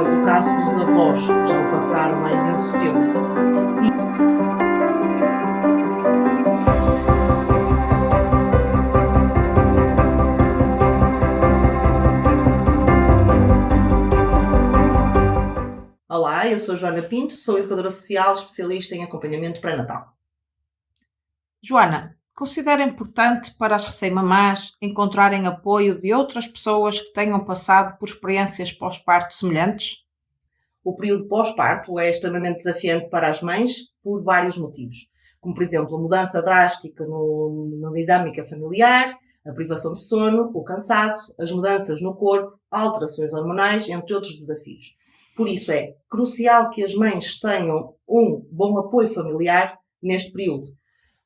exemplo, o caso dos avós, já o passaram há imenso tempo. Olá, eu sou a Joana Pinto, sou educadora social, especialista em acompanhamento pré-natal. Joana, considera importante para as recém-mamás encontrarem apoio de outras pessoas que tenham passado por experiências pós-parto semelhantes? O período pós-parto é extremamente desafiante para as mães por vários motivos, como por exemplo a mudança drástica na dinâmica familiar, a privação de sono, o cansaço, as mudanças no corpo, alterações hormonais, entre outros desafios. Por isso é crucial que as mães tenham um bom apoio familiar neste período.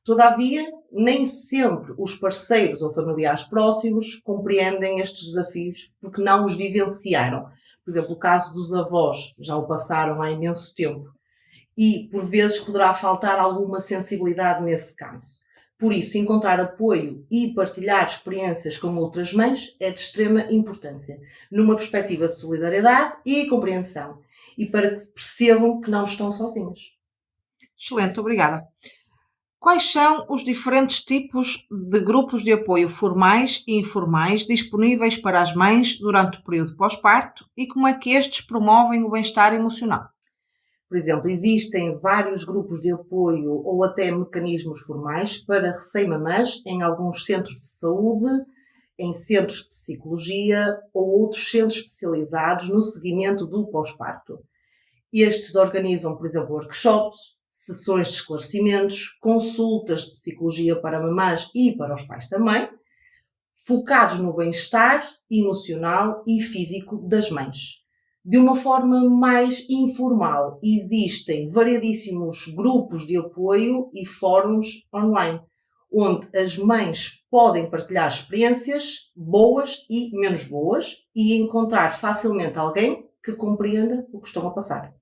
Todavia, nem sempre os parceiros ou familiares próximos compreendem estes desafios porque não os vivenciaram. Por exemplo, o caso dos avós, já o passaram há imenso tempo. E, por vezes, poderá faltar alguma sensibilidade nesse caso. Por isso, encontrar apoio e partilhar experiências com outras mães é de extrema importância, numa perspectiva de solidariedade e compreensão, e para que percebam que não estão sozinhas. Excelente, obrigada. Quais são os diferentes tipos de grupos de apoio formais e informais disponíveis para as mães durante o período pós-parto e como é que estes promovem o bem-estar emocional? Por exemplo, existem vários grupos de apoio ou até mecanismos formais para recém-mamãs em alguns centros de saúde, em centros de psicologia ou outros centros especializados no seguimento do pós-parto. Estes organizam, por exemplo, workshops, sessões de esclarecimentos, consultas de psicologia para mamãs e para os pais também, focados no bem-estar emocional e físico das mães. De uma forma mais informal, existem variedíssimos grupos de apoio e fóruns online, onde as mães podem partilhar experiências boas e menos boas e encontrar facilmente alguém que compreenda o que estão a passar.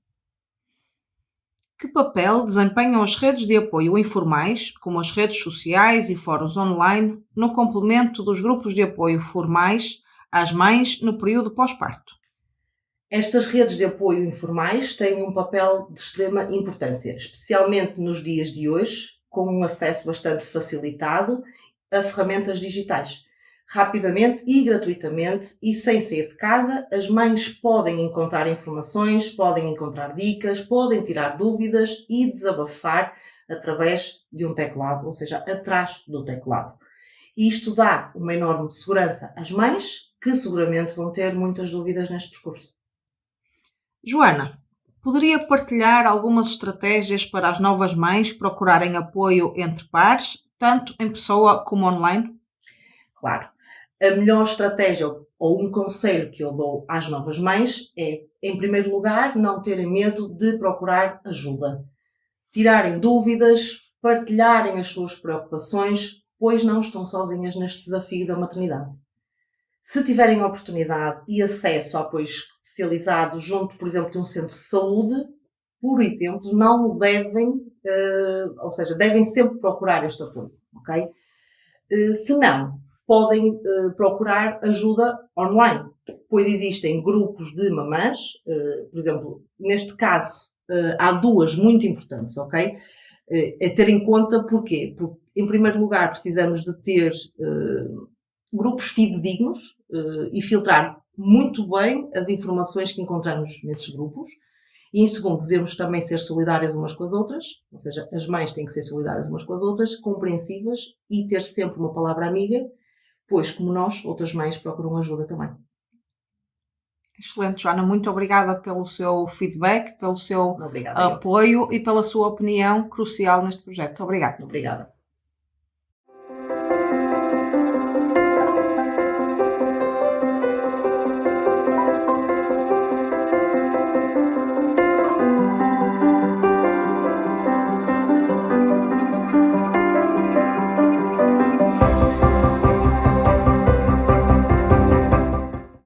Que papel desempenham as redes de apoio informais, como as redes sociais e fóruns online, no complemento dos grupos de apoio formais às mães no período pós-parto? Estas redes de apoio informais têm um papel de extrema importância, especialmente nos dias de hoje, com um acesso bastante facilitado a ferramentas digitais. Rapidamente e gratuitamente e sem sair de casa, as mães podem encontrar informações, podem encontrar dicas, podem tirar dúvidas e desabafar através de um teclado, ou seja, atrás do teclado. E isto dá uma enorme segurança às mães, que seguramente vão ter muitas dúvidas neste percurso. Joana, poderia partilhar algumas estratégias para as novas mães procurarem apoio entre pares, tanto em pessoa como online? Claro. A melhor estratégia ou um conselho que eu dou às novas mães é, em primeiro lugar, não terem medo de procurar ajuda. Tirarem dúvidas, partilharem as suas preocupações, pois não estão sozinhas neste desafio da maternidade. Se tiverem oportunidade e acesso a apoio especializado junto, por exemplo, de um centro de saúde, por exemplo, não o devem, ou seja, devem sempre procurar este apoio, ok? Se não, podem procurar ajuda online, pois existem grupos de mamãs, por exemplo, neste caso, há duas muito importantes, ok? É ter em conta porquê? Porque, em primeiro lugar, precisamos de ter grupos fidedignos e filtrar muito bem as informações que encontramos nesses grupos. E, em segundo, devemos também ser solidárias umas com as outras, ou seja, as mães têm que ser solidárias umas com as outras, compreensivas e ter sempre uma palavra amiga, pois, como nós, outras mães procuram ajuda também. Excelente, Joana. Muito obrigada pelo seu feedback, pelo seu Obrigada. apoio e pela sua opinião crucial neste projeto. Obrigada. Obrigada.